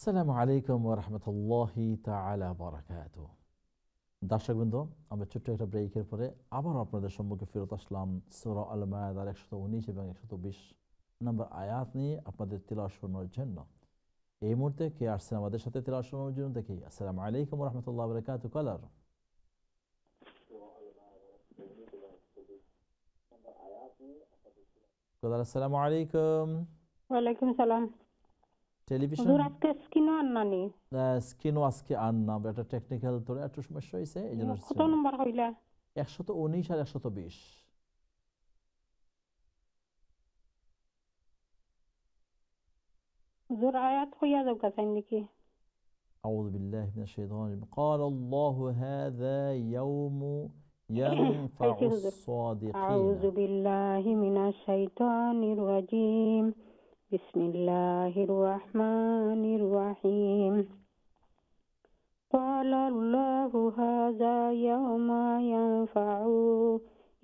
আসসালামু আলাইকুম ওয়া রাহমাতুল্লাহি তাআলা বারাকাতুহু। দর্শকবৃন্দ, আমরা ছোট্ট একটা ব্রেকের পরে আবার আপনাদের সম্মুখে ফেরত আসলাম সূরা আল মায়েদার 119 এবং 120 নম্বর আয়াত নিয়ে আপনাদের তিলাওয়াত শোনানোর জন্য। এই মুহূর্তে কে আসছেন আমাদের সাথে তিলাওয়াত শোনানোর জন্য? দেখি। আসসালামু আলাইকুম ওয়া রাহমাতুল্লাহি ওয়া বারাকাতুহু। কলার। কলার, আসসালামু আলাইকুম। ওয়ালাইকুম সালাম। টেলিভিশন হুজুর আজকে স্কিনও আননানি স্ক্রিনও আজকে আর না, একটা টেকনিক্যাল তোরে একটু সমস্যা হয়েছে, এই জন্য কত নম্বর হইলা? 119 আর 120। হুজুর আয়াত হইয়া যাও কাছাই নাকি? أعوذ بالله من الشيطان الرجيم. قال الله هذا يوم ينفع পাইছি হুজুর। الصادقين. আউযু বিল্লাহি মিনাশ শাইতানির রাজিম। বিসমিল্লাহির রহমানির রহিম। قال الله هذا يوم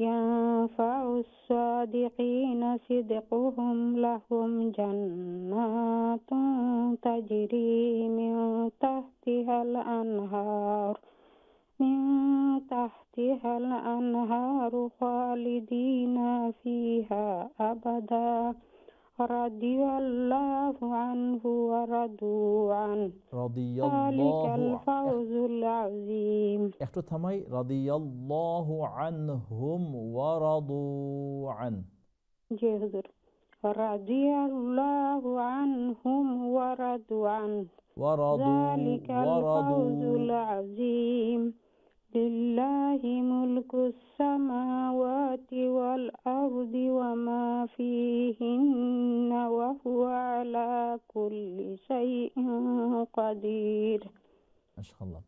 ينفع الصادقين صدقهم لهم جنات تجري من تحتها الأنهار خالدين فيها أبدا رضي الله عنه ورضوا عنه ذلك الفوز العظيم. একটু থামাই। রাদিয়াল্লাহু আনহুম ওয়া রাদু আন। জি হুজুর। রাদিয়াল্লাহু আনহুম ওয়া রাদু আনহু ذلك الفوز العظيم. لله ملك السماوات والأرض وما فيهن وهو على كل شيء قدير. মাশাআল্লাহ।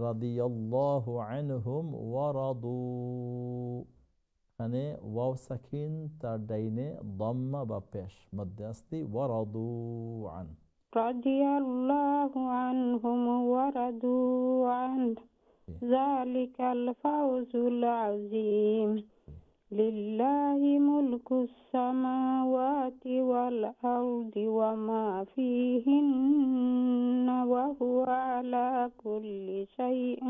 রাদিয়াল্লাহু আনহুম ওয়া রাদু, এখানে ওয়াও সাকিন, তার ডাইনে দাম্মা বা পেশ, মধ্যে আসতি ওয়া রাদু আন। রাদিয়াল্লাহু আনহুম ওয়া রাদু আনহু ذلك الفوز العظيم. لله ملك السماوات والأرض وما فيهن وهو على كل شيء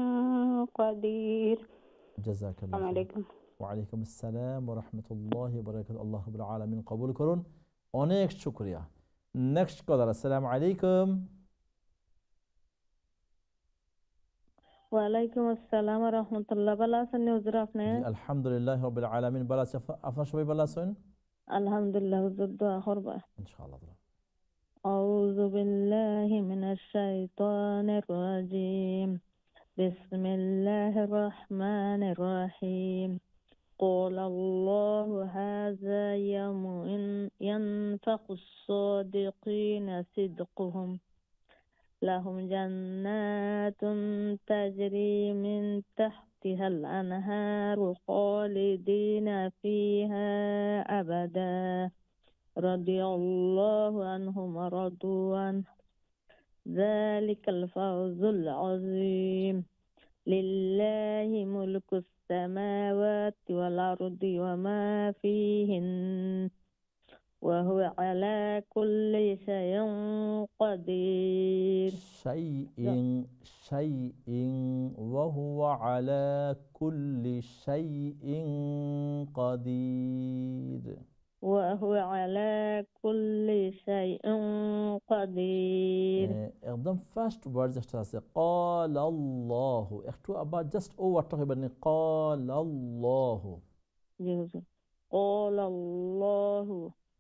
قدير. جزاك الله السلام خير. عليكم. ওয়ালাইকুম আসসালাম ওয়া রাহমাতুল্লাহি ওয়া বারাকাতুহু। আল্লাহ রাব্বুল আলামিন কবুল করুন। অনেক শুকরিয়া। নেক্সট কলার। আসসালামু আলাইকুম। ওয়ালাইকুম আসসালাম ওয়া রাহমাতুল্লাহ। ভালো আছেন হুজুর আপনি? জি আলহামদুলিল্লাহ রাব্বিল আলামিন, ভালো আছি। আপনারা সবাই ভালো আছেন? আলহামদুলিল্লাহ হুজুর, দোয়া করবা। ইনশাআল্লাহ। আউযু বিল্লাহি মিনাশ শাইতানির রাজিম। বিসমিল্লাহির রহমানির রহিম। قال الله هذا يوم ينفع الصادقين صدقهم لهم جنات تجري من تحتها الأنهار خالدين فيها أبدا رضي الله عنهم ورضوا عنه ذلك الفوز العظيم. لله ملك السماوات والأرض وما فيهن وهو على كل شيء قدير. شيء وهو على كل شيء قدير. وهو على كل شيء قدير. একদম ফার্স্ট ওয়ার্ড যেটা আছে قال الله, একটু আবার জাস্ট ও ওয়ার্ডটা হবে না قال الله। জি হুজুর। قال الله।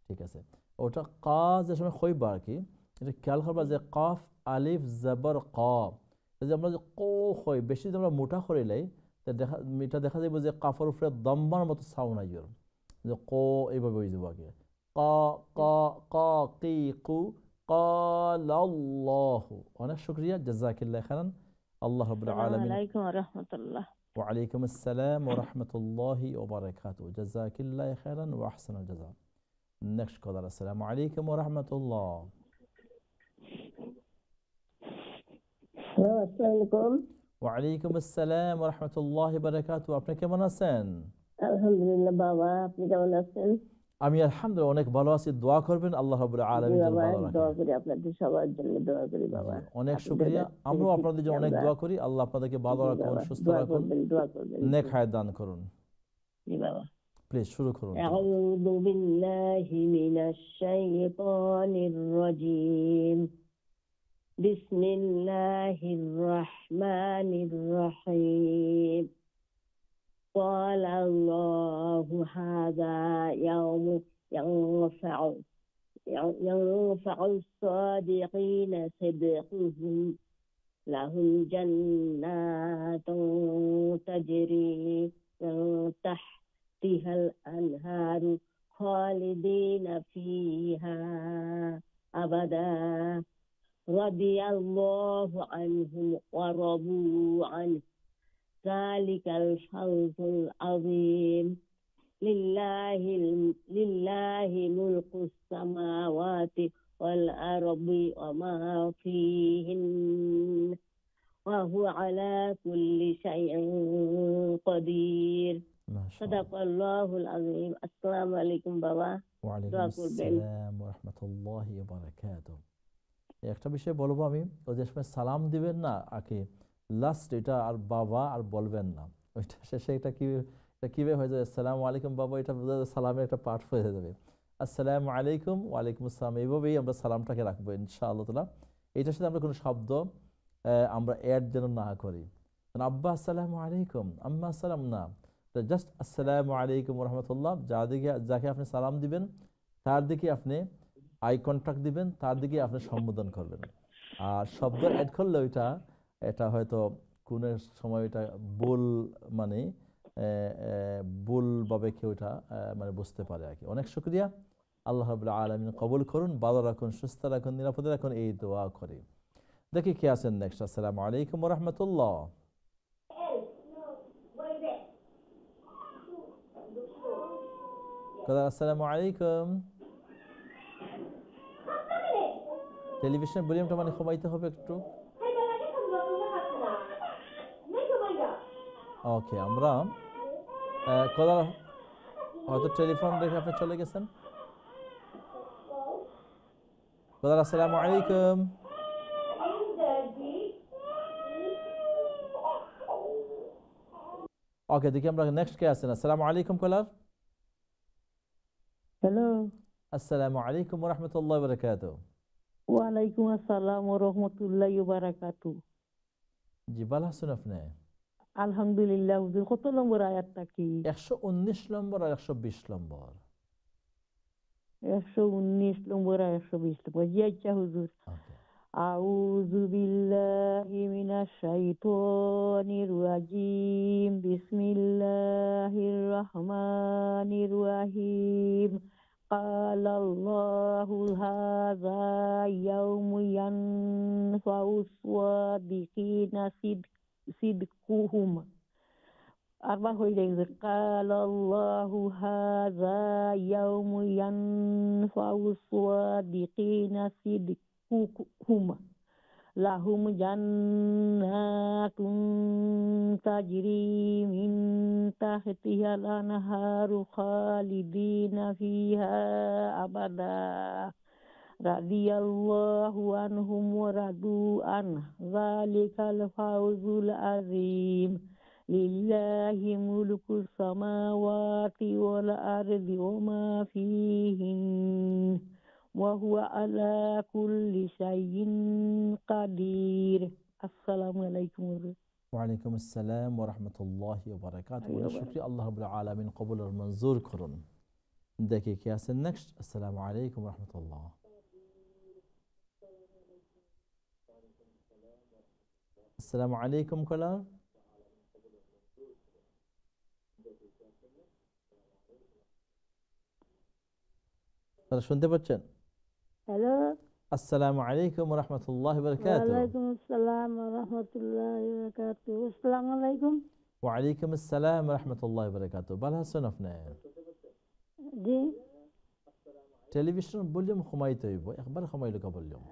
ঠিক আছে। ওটা কাজ যে সময় হইবা আর কি, এটা খেয়াল করবা যে কাফ আলিফ জবর কফ, যদি আমরা যে ক হয় বেশি যদি আমরা মোটা করে লাই, এটা দেখা যাবে যে কাফের উপরে দম্বার মতো সাউন্ড আইর, যে ক এইভাবে হয়ে যাবো আগে ক ক ক কি কু قال الله. অনেক শুকরিয়া, জাযাকিল্লাহ খাইরান। আল্লাহ রাব্বুল আলামিন। আসসালামু আলাইকুম ওয়া রাহমাতুল্লাহ। ওয়া আলাইকুম আসসালাম ওয়া রাহমাতুল্লাহি ওয়া বারাকাতুহু। জাযাকিল্লাহ খাইরান ওয়া আহসানাল জাযা। নেক্সট কলার। আসসালামু আলাইকুম ওয়া রাহমাতুল্লাহ। হ্যালো, আসসালামু আলাইকুম। ওয়া আলাইকুম আসসালাম ওয়া রাহমাতুল্লাহি ওয়া বারাকাতুহু। আপনি কেমন আছেন? আলহামদুলিল্লাহ বাবা, আপনি কেমন আছেন? আমি আলহামদুলিল্লাহ অনেক ভালো আছি, দোয়া করবেন আল্লাহ রাব্বুল জি আলামিন যেন বাবা, ভালো রাখে। দোয়া করি আপনাদের সবার জন্য, দোয়া করি বাবা। জি, অনেক আপনাদের শুকরিয়া। কাছ থেকে আমরাও আপনাদের শিখছি জন্য অনেক আমরা। দোয়া করি। আল্লাহ আপনাদেরকে ভালো জি রাখুন, বাবা, সুস্থ দোয়া রাখুন, করবেন, দোয়া করবেন। নেক হায়াত দান করুন। জি বাবা। প্লিজ শুরু করুন তেলাওয়াত। আউযু বিল্লাহি মিনাশ শাইতানির রাজীম। বিসমিল্লাহির রহমানির রহিম। قال الله هذا يوم ينفع الصادقين صدقهم، لهم جنات تجري من تحتها الأنهار خالدين فيها أبدا، رضي الله عنهم ورضوا عنه، ذلك الفوز العظيم. لله ملك السماوات والأرض وما فيهن، وهو على كل شيء قدير. মাশাআল্লাহ। صدق الله العظيم. السلام عليكم বাবা। ওয়ালাইকুম দোয়া করবেন। আসসালাম ওয়া রাহমাতুল্লাহি ওয়া বারাকাতুহু। একটা বিষয় বলবো আমি, ওই যে সময় সালাম দিবেন না আগে, লাস্ট এটা আর বাবা আর বলবেন না, ওইটা শেষে এটা কিভাবে হয়ে যাবে, আসসালামু আলাইকুম বাবা, এটা বোঝা যায় সালামের একটা পার্ট হয়ে যাবে। আসসালামু আলাইকুম, ওয়ালাইকুম আসসালাম, এইভাবেই আমরা সালামটাকে রাখবো ইনশাআল্লাহ তাআলা। এটার সাথে আমরা কোনো শব্দ আমরা অ্যাড যেন না করি। আব্বা আসসালামু আলাইকুম, আম্মা আসসালাম না, জাস্ট আসসালামু আলাইকুম রহমতুল্লাহ। যাকে আপনি সালাম দিবেন তার দিকে আপনি আই কন্ট্যাক্ট দিবেন, তার দিকে আপনি সম্বোধন করবেন। আর শব্দ অ্যাড করলে এটা হয়তো কোন সময় এটা ভুল, মানে ভুলভাবে কেউ এটা মানে বুঝতে পারে আর কি। অনেক শুকরিয়া। আল্লাহ রাব্বুল আলামিন কবুল করুন, ভালো রাখুন, সুস্থ রাখুন, নিরাপদে রাখুন, এই দোয়া করি। দেখি কে আছেন নেক্সট। আসসালামু আলাইকুম ওয়া রাহমাতুল্লাহ। আসসালামু আলাইকুম। টেলিভিশন ভলিউমটা মানে কমাইতে হবে একটু। ওকে, আমরা কলার হয়তো টেলিফোন রেখে আপনি চলে গেছেন। কলার আসসালামু আলাইকুম। ওকে, দেখি আমরা নেক্সট কে আছেন। আসসালামু আলাইকুম কলার। হ্যালো। আসসালামু আলাইকুম ওয়া রাহমাতুল্লাহি ওয়া বারাকাতুহু। ওয়ালাইকুম আসসালাম ওয়া রাহমাতুল্লাহি ওয়া বারাকাতুহু। জি, ভালো আছেন আপনি? আলহামদুলিল্লাহ। হুজুর, কত নম্বর আয়াতটা কি? 119 নম্বর আর 120 নম্বর। 119 নম্বর আর 120 নম্বর। জি আচ্ছা হুজুর। ওকে। আউযু বিল্লাহি মিনাশ শাইতানির রাজীম। বিসমিল্লাহির রহমানির রহিম। قال الله هذا يوم ينفع الصادقين صدقهم। আরবার হয়ে যায় যে قال الله هذا يوم ينفع الصادقين صدقهم، لهم جنات تجري من تحتها الأنهار خالدين فيها أبدا، رضي الله عنهم ورضوا عنه، ذلك الفوز العظيم. لله ملك السماوات والأرض وما فيهن، وهو على كل شيء قدير. السلام عليكم. ওয়ালাইকুম আসসালাম ওয়া রাহমাতুল্লাহি ওয়া বারাকাতুহু। অনেক শুকরিয়া। আল্লাহ রাব্বুল আলামিন কবুল আর মঞ্জুর করুন। দেখি কে আছেন নেক্সট। আসসালামু আলাইকুম ওয়া রাহমাতুল্লাহ। আসসালামু আলাইকুম কলার। শুনতে পাচ্ছেন? হ্যালো। আসসালামু আলাইকুম ওয়া রাহমাতুল্লাহি ওয়া বারাকাতুহু। ওয়ালাইকুম আসসালাম ওয়া রাহমাতুল্লাহি ওয়া বারাকাতুহু। আসসালামু আলাইকুম। ওয়া আলাইকুম আসসালাম ওয়া রাহমাতুল্লাহি ওয়া বারাকাতুহু। ভালো আছেন আপনি? জি। টেলিভিশন ভলিউম কমাইতে হইব, একবার কমাইলে কা ভলিউম।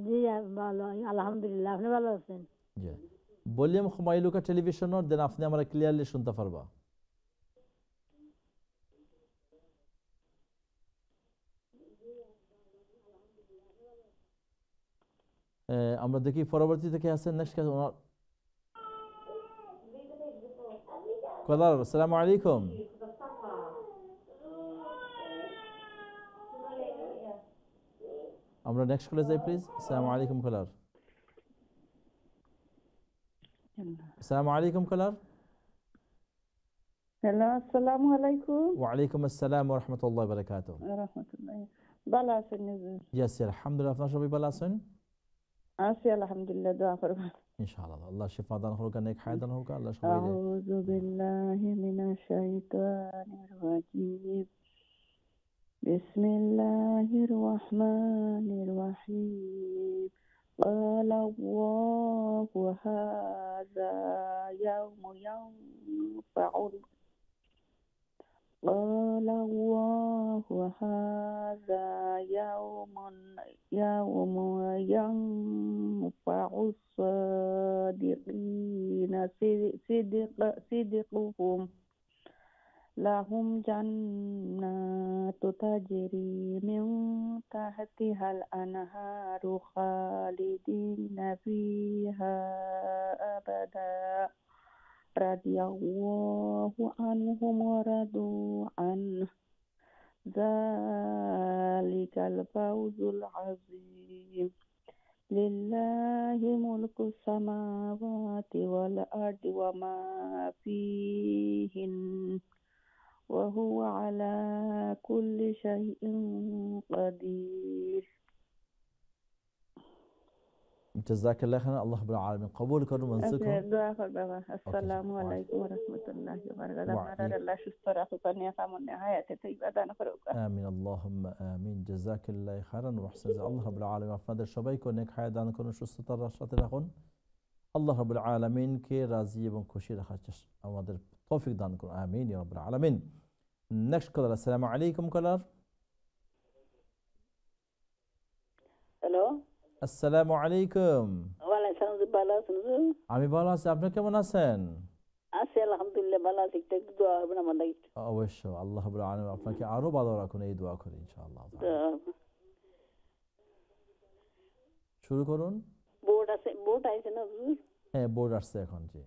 জি ভালো, আলহামদুলিল্লাহ। আপনি ভালো আছেন? জি, ভলিউম কমাইলুকা টেলিভিশনের, দেন আপনি আমরা ক্লিয়ারলি শুনতে পারবা। আমরা দেখি পরবর্তী থেকে আছেন নেক্সট কলার। আসসালামু আলাইকুম। আমরা নেক্সট কলে যাই প্লিজ। আসসালামু আলাইকুম কলার। আসসালামু আলাইকুম কলার। হ্যালো, আসসালামু আলাইকুম। ওয়ালাইকুম আসসালাম ওয়া রাহমাতুল্লাহি ওয়া বারাকাতুহু। রাহমাতুল্লাহ। ভালো আছেন? জি আছি আলহামদুলিল্লাহ, আপনারা সবাই ভালো আছেন? আছি আলহামদুলিল্লাহ, দোয়া করবেন। ইনশাআল্লাহ আল্লাহ শিফা দান হোক, নেক হায়াত দান হোক আল্লাহ সবাই। আউযু বিল্লাহি মিনাশ শাইতানির রাজিম। বিসমিল্লাহির রহমানির রহিম। قال الله هذا يوم ينفع قال الله هذا يوم ينفع الصادقين صدقهم لهم جنات تجري من تحتها الأنهار خالدين فيها أبدا رضي الله عنهم ورضوا عنه ذلك الفوز العظيم لله ملك السماوات والأرض وما فيهن وهو على كل شيء قدير। জাযাকাল্লাহু খাইরান। আল্লাহ রাব্বুল আলামিন কবুল করুন মনসুর করুন। দোয়া করবেন। আসসালামু আলাইকুম ওয়া রাহমাতুল্লাহি ওয়া বারাকাতুহু। আপনারা আল্লাহ সুস্থ রাখুক, নিয়া কামনে হায়াতে তৈবা দান করুক। আমিন আল্লাহুম্মা আমিন। জাযাকাল্লাহু খাইরান ওয়া আহসান। আল্লাহ রাব্বুল আলামিন আপনাদের সবাইকে নেক হায়াত দান করুন, সুস্থতার সাথে রাখুন। আল্লাহ রাব্বুল আলামিনকে রাজি এবং খুশি রাখার আমাদের তৌফিক দান করুন। আমিন ইয়া রাব্বুল আলামিন। নেক্সট কলার। আসসালামু আলাইকুম কলার। হ্যালো, আসসালামু আলাইকুম। ওয়ালাইকুম আসসালাম। ভালো আছেন? আমি ভালো আছি, আপনি কেমন আছেন? আছি আলহামদুলিল্লাহ, ভালো আছি। একটু দোয়া করবেন আমার লাগি। অবশ্যই আল্লাহ রাব্বুল আলামিন আপনাকে আরো ভালো রাখুন, এই দোয়া করি ইনশাআল্লাহ। শুরু করুন। বোর্ড আছে, বোর্ড আইছে না হুজুর? হ্যাঁ, বোর্ড আসছে এখন। জি।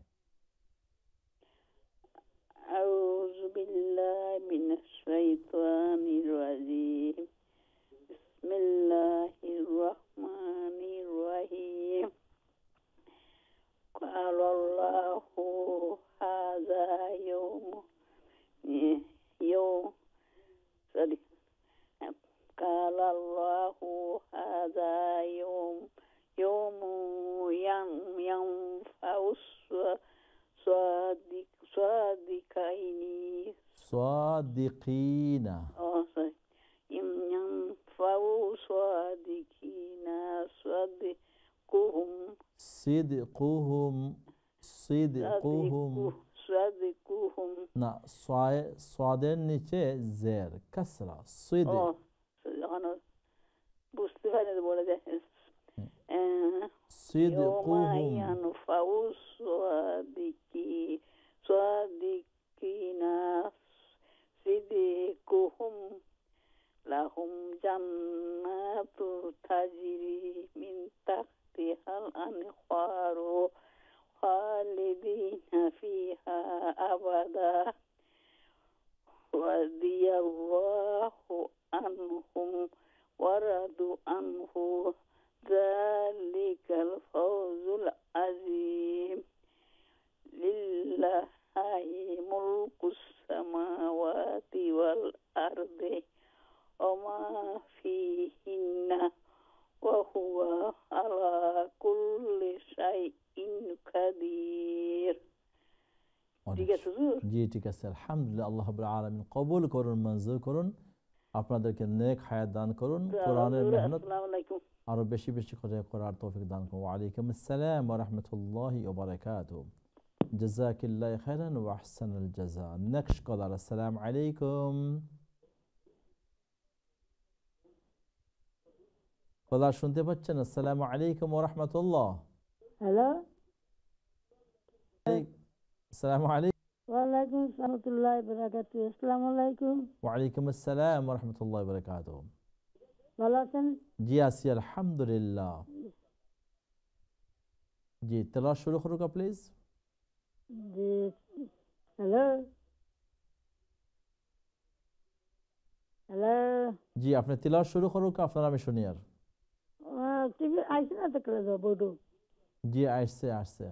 আউযু বিল্লাহি মিনাশ শাইতানির রাজিম। বিসমিল্লাহির রহমানির রহিম। ক্বালাল্লাহু হাযা ক্বালাল্লাহু হাযা ইয়াউমু ইয়ানফাউস সাদিকিনা। সিদকুহুম না, সাদের নিচে জের কাসরা। বুঝতে পারি বলে যায় সিদকুহুম লাহুম জান্নাতু তাজরি মিন তাহতিহাল আনহারু খালিদিনা ফিহা আবাদা রাদিয়াল্লাহু আনহুম ওয়া রাদু আনহু যালিকাল ফাওজুল আযীম লিল্লাহি মুলকুস সামাওয়াতি ওয়াল আরদি ওয়া মা ফিহিন্না ওয়া হুয়া আলা কুল্লি শাইইন কাদির। ঠিক আছে হুজুর? জি ঠিক আছে আলহামদুলিল্লাহ। আল্লাহ রাব্বুল আলামিন কবুল করুন, মঞ্জুর করুন, আপনাদেরকে নেক হায়াত দান করুন, কোরআনের মেহনত আরো বেশি বেশি করে করার তৌফিক দান করুন। ওয়া আলাইকুম আসসালাম ওয়া রাহমাতুল্লাহি ওয়া বারাকাতুহু। জাযাকাল্লাহু খাইরান ওয়া আহসানাল জাযা। নেক্সট কলার। আসসালামু আলাইকুম। কলার শুনতে পাচ্ছেন? আসসালামু আলাইকুম ওয়া রাহমাতুল্লাহ। হ্যালো, আসসালামু আলাইকুম। ওয়ালাইকুম সালামতুল্লাহ বারাকাতু। আসসালামু আলাইকুম। ওয়ালাইকুম আসসালাম ওয়া রাহমাতুল্লাহি ওয়া বারাকাতুহু। ভালো আছেন? জি আছি আলহামদুলিল্লাহ। জি তেলাওয়াত শুরু করুকা প্লিজ। জি। Hello hello. জি আপনি তেলাওয়াত শুরু করুকা, আপনার আমি শুনি আর। টিভি আইসে না তো করে দাও বড়। জি আসছে আসছে।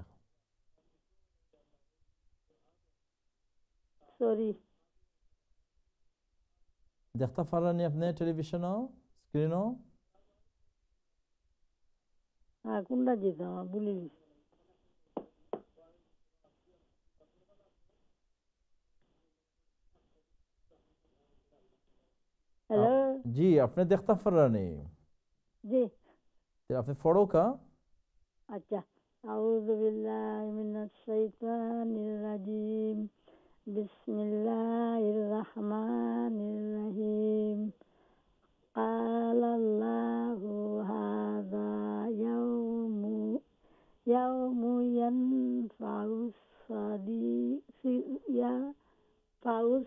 সরি। দেখতে পারেননি আপনি টেলিভিশনও স্ক্রিনও? হ্যাঁ কোনটা যেতে আমার বলি। হ্যালো। জি আপনি দেখতে পারেননি, জি আপনি পড়ো কা। আচ্ছা। আউযু বিল্লাহি মিনাশ শাইতানির রাজিম। বিসমিল্লাহির রহমানির রহিম। قال الله هذا يوم ينفع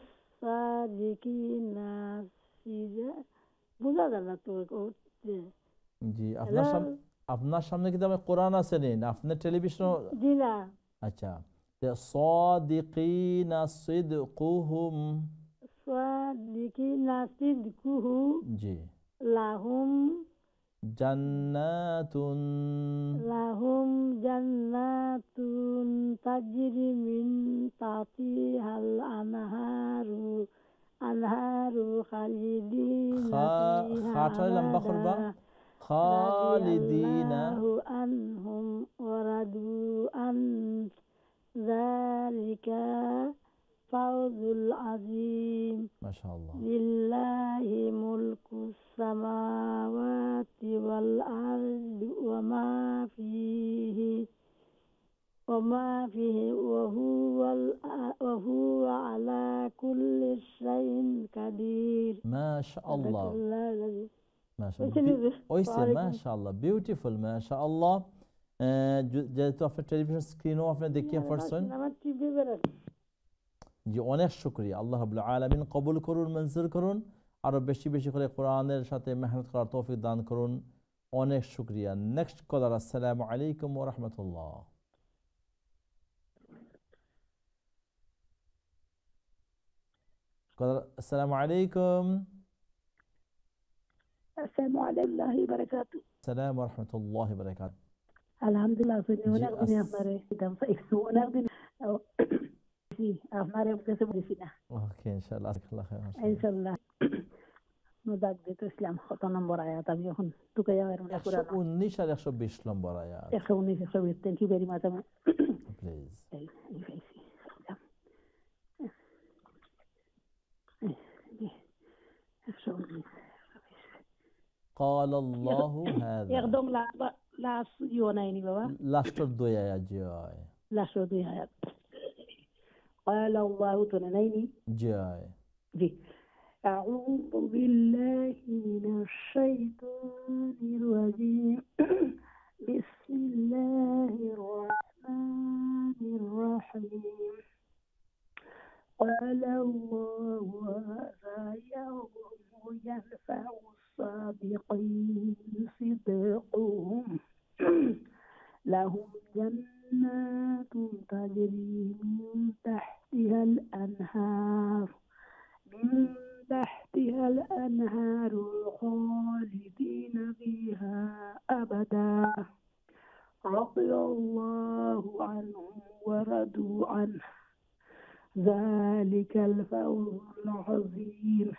الصادقين বুঝা গেল না তো। জি হ্যালো। আপনার সামনে কিন্তু আমার কোরআন আছে নি, আপনি টেলিভিশন। জি না। আচ্ছা সাদিকিনা সিদকুহুম। সাদিকিনা সিদকুহু জি লাহুম জান্নাতুন জান্নাতুন তাজরি মিন তাহতিহাল আনহারু খালিদিনা ফিহা খাটা লম্বা করবা। আবাদা খালিদিনা। রাদিয়াল্লাহু আনহুম ওয়া রাদু আন যালিকা ফাওজুল আযীম। মাশাআল্লাহ। লিল্লাহি মুলকুস সামাওয়াতি ওয়াল আরদি ওয়া মা ফিহি ওয়া হুয়া আলা কুল্লি শাইইন কাদির। মাশাআল্লাহ ওইখানে ওইসে ওয়ালাইকুম। মাশাআল্লাহ বিউটিফুল মাশাআল্লাহ। যেহেতু আপনার টেলিভিশন স্ক্রিনও আপনি দেখিয়ে পারছেন। আমার টিভি বেরোয়। জি অনেক শুকরিয়া। আল্লাহ রাব্বুল আলামিন কবুল করুন, মঞ্জুর করুন, আরো বেশি বেশি করে কোরআনের সাথে মেহনত করার তৌফিক দান করুন। অনেক শুকরিয়া। নেক্সট কলার। আসসালামু আলাইকুম ওয়া রাহমাতুল্লাহ। কলার আসসালামু আলাইকুম। আসসালামু আলাইকুম ওয়া বারাকাতুহু। আসসালামু ওয়া রাহমাতুল্লাহি ওয়া বারাকাতুহু। আলহামদুলিল্লাহ শুনি জি অনেক দিন আপনারে দাম একটু অনেক দিন আপনারে কাছে বলেছি না। ওকে ইনশাআল্লাহ আল্লাহ খাইর। ইনশাআল্লাহ মুদাক দিতে ইসলাম কত নম্বর আয়াত আমি এখন টুকাইয়া আর না পুরা 119 আর 120 নম্বর আয়াত। 119 120। Thank you very much. Please. قال الله هذا একদম লাস্ট ইও নাইনি বাবা। লাস্টের দুই আয়াত জয় লাস্ট দুই আয়াত قال الله تنيني জয়। জি أعوذ بالله من الشيطان الرجيم بسم الله الرحمن الرحيم قال الله هذا يوم ينفع الصادقين صدقهم لهم جنات تجري من تحتها الأنهار خالدين فيها أبدا رضي الله عنهم ورضوا عنه ذلك الفوز العظيم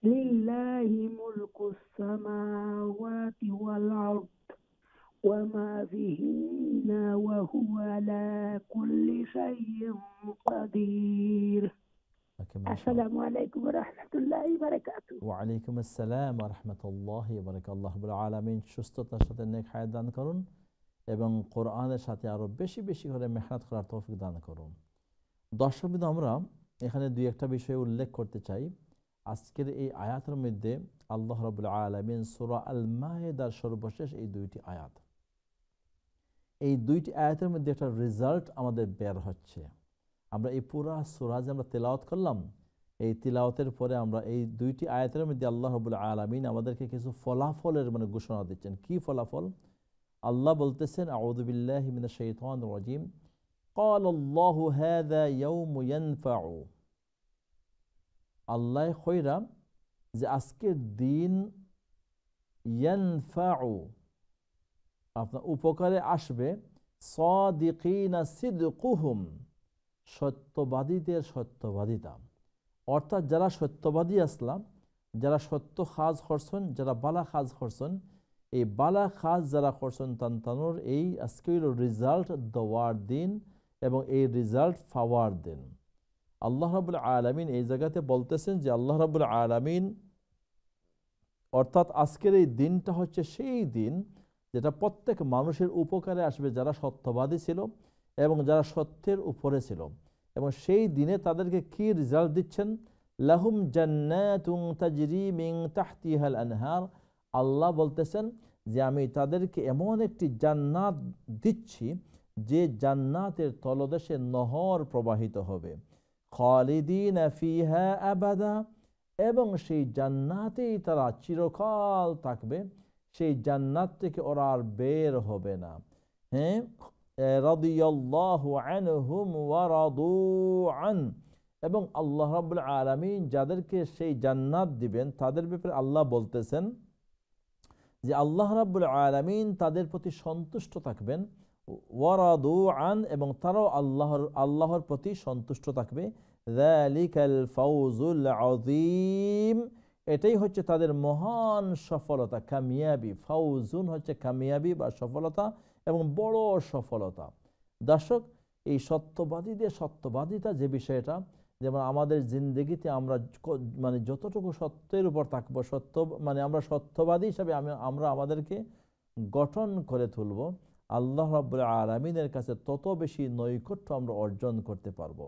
لله ملك السماوات والأرض وما فيهن وهو على كل شيء قدير السلام عليكم ورحمة الله وبركاته ওয়ালাইকুম আসসালাম ওয়া রাহমাতুল্লাহি ওয়া বারাকাতুহু। আল্লাহ রাব্বুল আলামিন সুস্থতার সাথে নেক হায়াত দান করুন এবং কোরআনের সাথে আরো বেশি বেশি করে মেহনত করার তৌফিক দান করুন। দর্শক বিন্দু আমরা এখানে দুই একটা বিষয় উল্লেখ করতে চাই। আজকের এই আয়াতের মধ্যে আল্লাহ রাব্বুল আলামিন সূরা আল মায়েদার সর্বশেষ এই দুইটি আয়াত, এই দুইটি আয়াতের মধ্যে একটা রেজাল্ট আমাদের বের হচ্ছে। আমরা এই পুরা সূরা যে আমরা তেলাওয়াত করলাম, এই তিলাওয়াতের পরে আমরা এই দুইটি আয়াতের মধ্যে আল্লাহ রাব্বুল আলামিন আমাদেরকে কিছু ফলাফলের ঘোষণা দিচ্ছেন। কি ফলাফল? আল্লাহ বলতেছেন, আউযু বিল্লাহি মিনাশ শাইতানির রাজিম, ক্বালা আল্লাহু হাযা ইয়াউমু ইয়ানফাউ। আল্লাহ কইরা যে আজকের দিন ইয়ানফাউ আপনার উপকারে আসবে, সাদিকিনা সিদকুহুম সত্যবাদীদের সত্যবাদিতা। অর্থাৎ যারা সত্যবাদী আসলাম, যারা সত্য কাজ করছেন, যারা বালা কাজ করছেন, এই বালা কাজ যারা করছেন তানোর এই আজকের রেজাল্ট দেওয়ার দিন এবং এই রেজাল্ট পাওয়ার দিন। আল্লাহ রাব্বুল আলামিন এই জায়গাতে বলতেছেন যে আল্লাহ রাব্বুল আলামিন অর্থাৎ আজকের এই দিনটা হচ্ছে সেই দিন যেটা প্রত্যেক মানুষের উপকারে আসবে যারা সত্যবাদী ছিল এবং যারা সত্যের উপরে ছিল। এবং সেই দিনে তাদেরকে কি রেজাল্ট দিচ্ছেন? লাহুম জান্নাতুন তাজরি মিন তাহতিহাল আনহার। আল্লাহ বলতেছেন যে আমি তাদেরকে এমন একটি জান্নাত দিচ্ছি যে জান্নাতের তলদেশে নহর প্রবাহিত হবে, খালিদিনা ফিহা আবাদা, এবং সেই জান্নাতেই তারা চিরকাল থাকবে, সেই জান্নাত থেকে ওরা আর বের হবে না। হ্যাঁ, রাদিয়াল্লাহু আনহুম ওয়া রাদু আন, এবং আল্লাহ রাব্বুল আলামিন যাদেরকে সেই জান্নাত দিবেন তাদের ব্যাপারে আল্লাহ বলতেছেন যে আল্লাহ রাব্বুল আলামিন তাদের প্রতি সন্তুষ্ট থাকবেন, ওয়া রাদু আন, এবং তারাও আল্লাহর প্রতি সন্তুষ্ট থাকবে। যালিকাল ফাউজুল আযীম, এটাই হচ্ছে তাদের মহান সফলতা, কামিয়াবি। ফাউজুন হচ্ছে কামিয়াবি বা সফলতা এবং বড় সফলতা। দর্শক, এই সত্যবাদিতা যে বিষয়টা, যেমন আমাদের জিন্দেগিতে আমরা যতটুকু সত্যের উপর থাকবো, আমরা সত্যবাদী হিসাবে আমরা আমাদেরকে গঠন করে তুলব, আল্লাহ রাব্বুল আলামিনের কাছে তত বেশি নৈকট্য আমরা অর্জন করতে পারবো।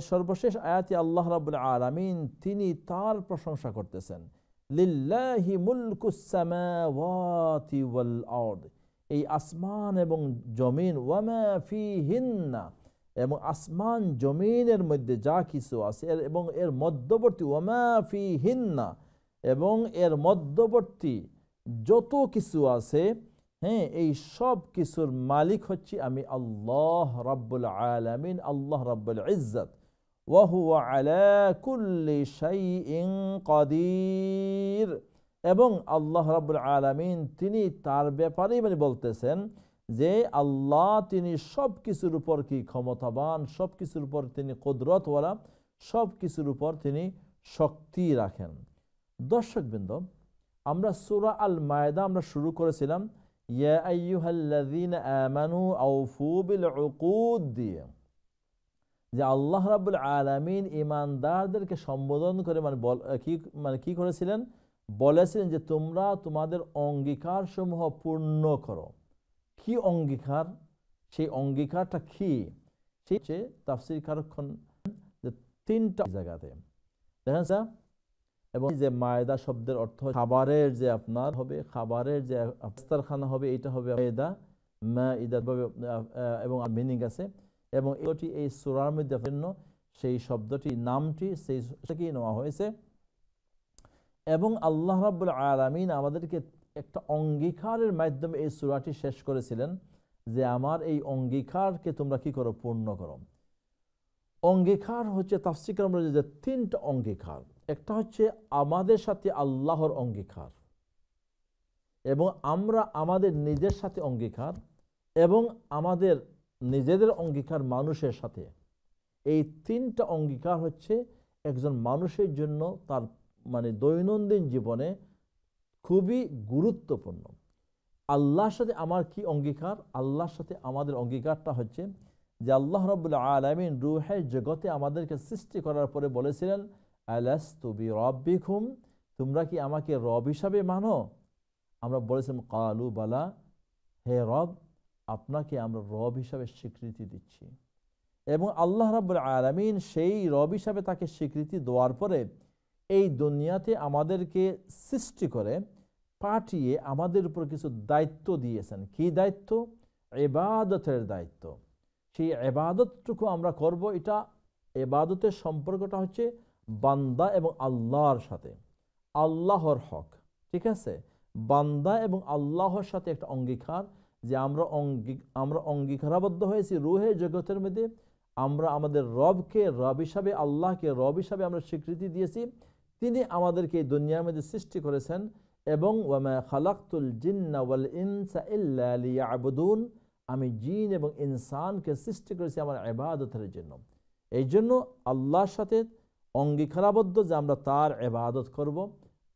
সর্বশেষ আয়াতে আল্লাহ রাব্বুল আলামিন তিনি তার প্রশংসা করতেছেন, লিল্লাহি মুলকুস সামাওয়াতি ওয়াল আরদ, এই আসমান এবং জমিন, ওয়ামা ফিহিন্না, এবং আসমান জমিনের মধ্যে যা কিছু আছে এবং এর মধ্যবর্তী, ওয়ামা ফিহিন্না, এবং এর মধ্যবর্তী যত কিছু আছে, হ্যাঁ, এই সব কিছুর মালিক হচ্ছে আমি আল্লাহ রাব্বুল আলামিন, আল্লাহ রাব্বুল ইজ্জত। ওয়া হুয়া আলা কুল্লি শাইইন কাদির, এবং আল্লাহ রাব্বুল আলামিন তিনি তার ব্যাপারেই বলতেছেন যে আল্লাহ তিনি সব কিছুর উপর কি ক্ষমতাবান, সব কিছুর উপর তিনি কুদরতওয়ালা, সব কিছুর উপর তিনি শক্তি রাখেন। দর্শকবৃন্দ, আমরা সূরা আল মায়েদা আমরা শুরু করেছিলাম ইয়া আইয়ুহাল্লাযীনা আমানু আউফু বিল উকুদ দিয়ে, যে আল্লাহ রাব্বুল আলামিন ঈমানদারদেরকে সম্বোধন করে কি করেছিলেন? বলেছিলেন যে তোমরা তোমাদের অঙ্গীকার সমূহ পূর্ণ করো। কি অঙ্গীকার? সেই অঙ্গীকারটা কি? সেই তাফসীরকারগণ যে তিনটা জায়গাতে দেখেন, এবং যে মায়েদা শব্দের অর্থ খাবারের যে আপনার হবে, খাবারের যে আফতারখানা হবে, এটা হবে মায়েদা, মাইদা, এবং মিনিং আছে। এবং এটি এই সূরার মধ্যে সেই শব্দটি নামটি সেই নেওয়া হয়েছে। এবং আল্লাহ রাব্বুল আলামিন আমাদেরকে একটা অঙ্গীকারের মাধ্যমে এই সূরাটি শেষ করেছিলেন যে আমার এই অঙ্গীকারকে তোমরা কি করো? পূর্ণ করো। অঙ্গীকার হচ্ছে তাফসীর আমরা যে তিনটা অঙ্গীকার। একটা হচ্ছে আমাদের সাথে আল্লাহর অঙ্গীকার, এবং আমরা আমাদের নিজের সাথে অঙ্গীকার, এবং আমাদের নিজেদের অঙ্গীকার মানুষের সাথে। এই তিনটা অঙ্গীকার হচ্ছে একজন মানুষের জন্য তার দৈনন্দিন জীবনে খুবই গুরুত্বপূর্ণ। আল্লাহর সাথে আমার কি অঙ্গীকার? আল্লাহর সাথে আমাদের অঙ্গীকারটা হচ্ছে যে আল্লাহ রাব্বুল আলামিন রূহের জগতে আমাদেরকে সৃষ্টি করার পরে বলেছিলেন, আলাস্তু বিরাব্বিকুম, তোমরা কি আমাকে রব হিসাবে মানো? আমরা বলেছিলাম ক্বালু বালা, হে রব, আপনাকে আমরা রব হিসাবে স্বীকৃতি দিচ্ছি। এবং আল্লাহ রাব্বুল আলামিন সেই রব হিসাবে তাকে স্বীকৃতি দেওয়ার পরে এই দুনিয়াতে আমাদেরকে সৃষ্টি করে পাঠিয়ে আমাদের উপর কিছু দায়িত্ব দিয়েছেন। কি দায়িত্ব? ইবাদতের দায়িত্ব। সেই ইবাদতটুকু আমরা করব। এটা ইবাদতের সম্পর্কটা হচ্ছে বান্দা এবং আল্লাহর সাথে, আল্লাহর হক। ঠিক আছে, বান্দা এবং আল্লাহর সাথে একটা অঙ্গীকার, যে আমরা অঙ্গীকারাবদ্ধ হয়েছি রুহের জগতের মধ্যে। আমরা আমাদের রবকে রব হিসাবে, আল্লাহকে রব হিসাবে আমরা স্বীকৃতি দিয়েছি। তিনি আমাদেরকে এই দুনিয়ার মধ্যে সৃষ্টি করেছেন এবং ওয়ামা খালাকতুল জিন্না ওয়াল ইনসা ইল্লা লিয়াবুদুন, আমি জিন এবং ইনসানকে সৃষ্টি করেছি আমার ইবাদতের জন্য। এই জন্য আল্লাহর সাথে অঙ্গীকারাবদ্ধ যে আমরা তার ইবাদত করব,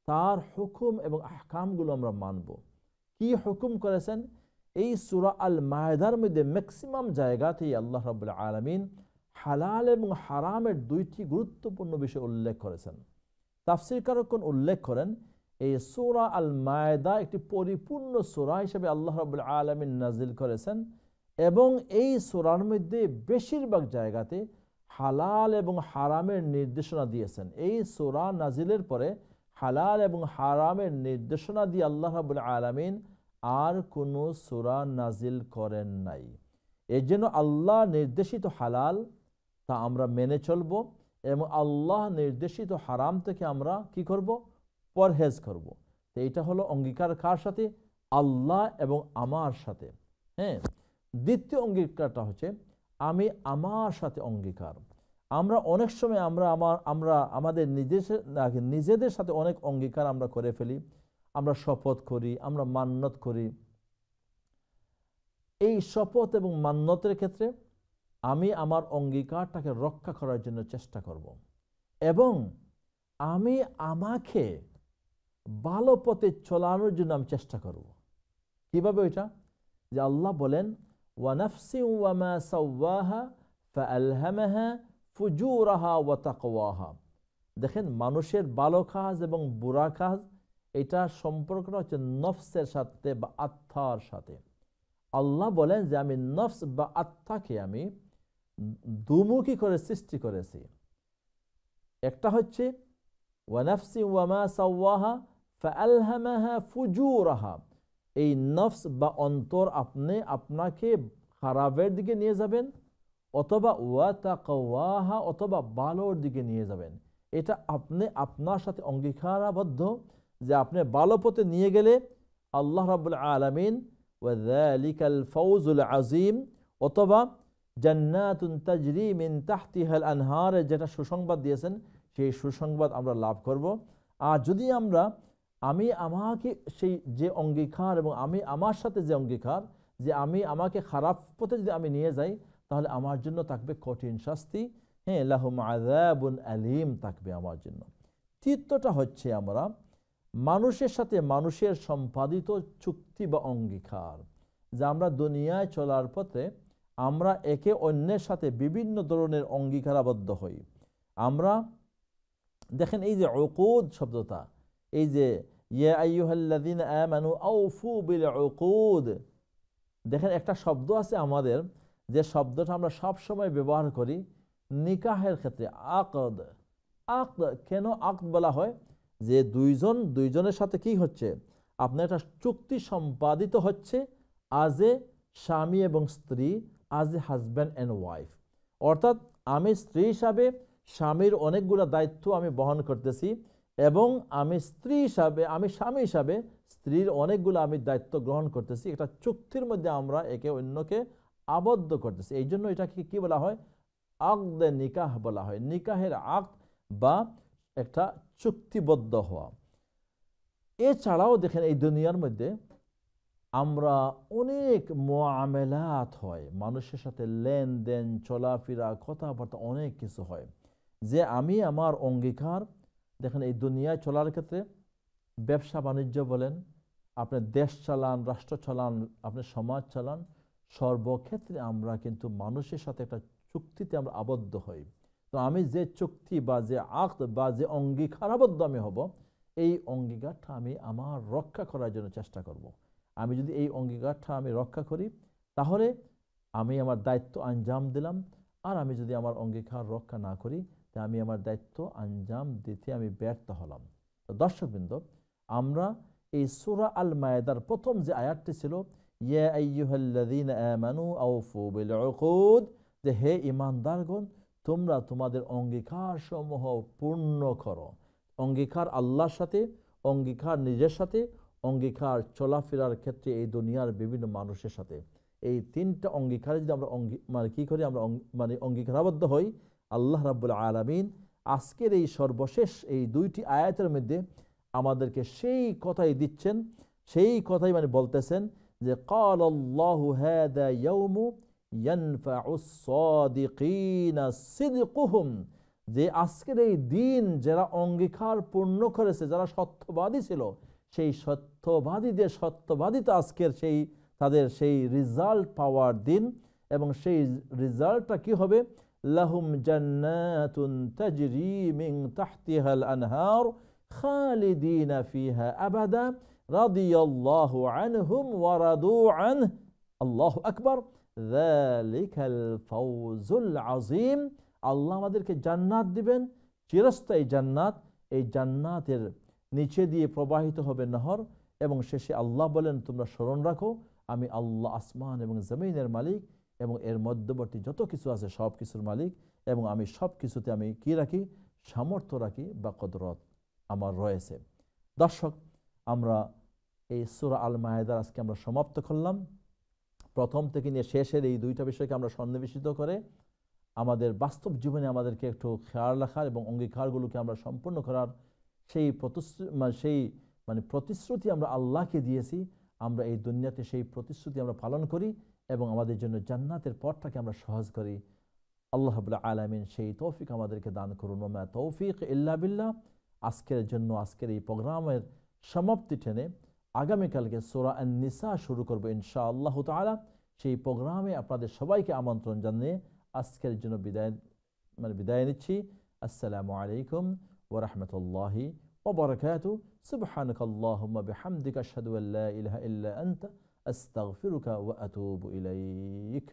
তার হুকুম এবং আহকামগুলো আমরা মানব। কি হুকুম করেছেন? এই সূরা আল মায়েদার মধ্যে ম্যাক্সিমাম জায়গাতেই আল্লাহ রাব্বুল আলামিন হালাল এবং হারামের দুইটি গুরুত্বপূর্ণ বিষয় উল্লেখ করেছেন। তাফসীরকারগণ উল্লেখ করেন এই সূরা আল মায়েদা একটি পরিপূর্ণ সূরা হিসেবে আল্লাহ রাব্বুল আলামিন নাজিল করেছেন এবং এই সূরার মধ্যে বেশিরভাগ জায়গাতে হালাল এবং হারামের নির্দেশনা দিয়েছেন। এই সূরা নাজিলের পরে হালাল এবং হারামের নির্দেশনা দিয়ে আল্লাহ রাব্বুল আলামিন আর কোনো সূরা নাজিল করেন নাই। এর জন্য আল্লাহ নির্দেশিত হালাল তা আমরা মেনে চলব এবং আল্লাহ নির্দেশিত হারাম থেকে আমরা কি করব? পরহেজ করব। তো এটা হলো অঙ্গীকার কার সাথে? আল্লাহ এবং আমার সাথে। হ্যাঁ, দ্বিতীয় অঙ্গীকারটা হচ্ছে আমি আমার সাথে অঙ্গীকার। আমরা অনেক সময় আমরা আমাদের নিজেদের সাথে অনেক অঙ্গীকার আমরা করে ফেলি। আমরা শপথ করি, আমরা মান্নত করি। এই শপথ এবং মান্নতের ক্ষেত্রে আমি আমার অঙ্গীকারটাকে রক্ষা করার জন্য চেষ্টা করব এবং আমি আমাকে ভালো পথে চলানোর জন্য আমি চেষ্টা করব। কিভাবে ওইটা? যে আল্লাহ বলেন ওয়ানাফসি ওয়ামা সাওয়াহা ফাআলহামাহা ফুজুরাহা ওয়া তাকওয়াহা। দেখেন, মানুষের ভালো কাজ এবং বুরা কাজ, এটা সম্পর্কটা হচ্ছে নফসের সাথে বা আত্মার সাথে। আল্লাহ বলেন যে আমি নফস বা আত্মাকে আমি দুমুখী করে সৃষ্টি করেছি। একটা হচ্ছে ওয়ানাফসি ওয়ামা সাওয়াহা ফাআলহামাহা ফুজুরাহা, এই নফস বা অন্তর আপনাকে খারাপের দিকে নিয়ে যাবেন, অথবা ওয়া তাকওয়াহা, অথবা ভালোর দিকে নিয়ে যাবেন। এটা আপনি আপনার সাথে অঙ্গীকারাবদ্ধ যে আপনি ভালো পথে নিয়ে গেলে আল্লাহ রাব্বুল আলামিন ওয়াযালিকাল ফাউজুল আযীম, অথবা জান্নাতুন তাজরি মিন তাহতিহাল আনহার, যেটা সুসংবাদ দিয়েছেন, সেই সুসংবাদ আমরা লাভ করব। আর যদি আমি আমাকে সেই যে অঙ্গীকার এবং আমি আমার সাথে যে অঙ্গীকার, যে আমি আমাকে খারাপ পথে যদি আমি নিয়ে যাই, তাহলে আমার জন্য থাকবে কঠিন শাস্তি। হ্যাঁ, লাহুম আযাবুন আলীম থাকবে আমার জন্য। তৃতীয়টা হচ্ছে আমরা মানুষের সাথে মানুষের সম্পাদিত চুক্তি বা অঙ্গীকার, যা আমরা দুনিয়ায় চলার পথে আমরা একে অন্যের সাথে বিভিন্ন ধরনের অঙ্গীকারাবদ্ধ হই। আমরা দেখেন এই যে উকুদ শব্দটা, এই যে ইয়া আইয়ুহাল্লাযীনা আমানু আউফু বিল উকুদ, দেখেন একটা শব্দ আছে আমাদের, যে শব্দটা আমরা সব সময় ব্যবহার করি নিকাহের ক্ষেত্রে, আকদ। আকদ কেন আকদ বলা হয়? যে দুইজনের সাথে কি হচ্ছে, আপনার একটা চুক্তি সম্পাদিত হচ্ছে আজ এ স্বামী এবং স্ত্রী, আজ এ হাজব্যান্ড অ্যান্ড ওয়াইফ। অর্থাৎ আমি স্ত্রী হিসাবে স্বামীর অনেকগুলো দায়িত্ব আমি বহন করতেছি এবং আমি স্বামী হিসাবে স্ত্রীর অনেকগুলো আমি দায়িত্ব গ্রহণ করতেছি। একটা চুক্তির মধ্যে আমরা একে অন্যকে আবদ্ধ করতেছি। এই জন্য এটাকে কি বলা হয়? আকদে নিকাহ বলা হয়। নিকাহের আকদ বা একটা চুক্তিবদ্ধ হওয়া। এছাড়াও দেখেন এই দুনিয়ার মধ্যে আমরা অনেক মুআমালাত হয়, মানুষের সাথে লেনদেন, চলাফেরা, কথাবার্তা, অনেক কিছু হয়, যে আমি আমার অঙ্গীকার। দেখেন এই দুনিয়ায় চলার ক্ষেত্রে ব্যবসা বাণিজ্য বলেন, আপনি দেশ চালান, রাষ্ট্র চালান, আপনি সমাজ চালান, সর্বক্ষেত্রে আমরা কিন্তু মানুষের সাথে একটা চুক্তিতে আমরা আবদ্ধ হই। তো আমি যে চুক্তি বা যে আকদ বা যে অঙ্গীকারাবদ্ধ আমি হব, এই অঙ্গীকারটা আমি আমার রক্ষা করার জন্য চেষ্টা করব। আমি যদি এই অঙ্গীকারটা আমি রক্ষা করি, তাহলে আমি আমার দায়িত্ব আঞ্জাম দিলাম। আর আমি যদি আমার অঙ্গীকার রক্ষা না করি, তা আমি আমার দায়িত্ব আঞ্জাম দিতে আমি ব্যর্থ হলাম। তো দর্শকবৃন্দ, আমরা এই সূরা আল মায়েদার প্রথম যে আয়াতটি ছিল, ইয়া আইয়ুহাল্লাযীনা আমানু আউফু বিল উকুদ, যে হে ঈমানদারগণ তোমরা তোমাদের অঙ্গীকার সমূহ পূর্ণ করো। অঙ্গীকার আল্লাহর সাথে, অঙ্গীকার নিজের সাথে, অঙ্গীকার চলাফেরার ক্ষেত্রে এই দুনিয়ার বিভিন্ন মানুষের সাথে। এই তিনটা অঙ্গীকারে যদি আমরা কি করি, আমরা অঙ্গীকারাবদ্ধ হই, আল্লাহ রাব্বুল আলামিন আজকের এই সর্বশেষ এই দুইটি আয়াতের মধ্যে আমাদেরকে সেই কথাই দিচ্ছেন, সেই কথাই বলতেছেন যে ক্বালাল্লাহু হাযা ইয়াউমু ইয়ানফাউস সাদিকিনা সিদকুহুম, যে আজকের এই দিন যারা অঙ্গীকার পূর্ণ করেছে, যারা সত্যবাদী ছিল, সেই সত্যবাদীদের সত্যবাদিতা আজকের সেই তাদের সেই রেজাল্ট পাওয়ার দিন। এবং সেই রেজাল্টটা কি হবে? লাহুম জান্নাতুন তাজরি মিন তাহতিহাল আনহার খালিদিনা ফিহা আবাদা রাদিয়াল্লাহু আনহুম ওয়া রাদু আনহু, আল্লাহু আকবার, যালিকাল ফাওজুল আযীম। আল্লাহ আমাদেরকে জান্নাত দিবেন, চিরস্থায়ী জান্নাত। এই জান্নাতের নিচে দিয়ে প্রবাহিত হবে নহর, এবং শেষে আল্লাহ বলেন তোমরা স্মরণ রাখো আমি আল্লাহ আসমান এবং জমিনের মালিক, এবং এর মধ্যবর্তী যত কিছু আছে সব কিছুর মালিক, এবং আমি সব কিছুতে আমি কি রাখি? সামর্থ্য রাখি বা কদরত আমার রয়েছে। দর্শক, আমরা এই সূরা আল মায়েদার আজকে আমরা সমাপ্ত করলাম। প্রথম থেকে নিয়ে শেষের এই দুইটা বিষয়কে আমরা সন্নিবেশিত করে আমাদের বাস্তব জীবনে আমাদেরকে একটু খেয়াল রাখার এবং অঙ্গীকারগুলোকে আমরা সম্পূর্ণ করার সেই প্রতিশ্রুতি আমরা আল্লাহকে দিয়েছি। আমরা এই দুনিয়াতে সেই প্রতিশ্রুতি আমরা পালন করি এবং আমাদের জন্য জান্নাতের পথটাকে আমরা সহজ করি। আল্লাহ রাব্বুল আলামিন সেই তৌফিক আমাদেরকে দান করুন। ওয়া মা তৌফিক ইল্লা বিল্লাহ। আজকের জন্য আজকের এই প্রোগ্রামের সমাপ্তি টেনে আগামীকালকে সূরা আন-নিসা শুরু করব ইনশাআল্লাহ তাআলা। সেই প্রোগ্রামে আপনাদের সবাইকে আমন্ত্রণ জানিয়ে আজকের জন্য বিদায় নিচ্ছি। আসসালামু আলাইকুম ওয়া রাহমাতুল্লাহি ওয়া বারাকাতুহু। সুবহানাকাল্লাহুম্মা বিহামদিকা আশহাদু আল্লা ইলাহা ইল্লা আনতা আস্তাগফিরুকা ওয়া আতুবু ইলাইক।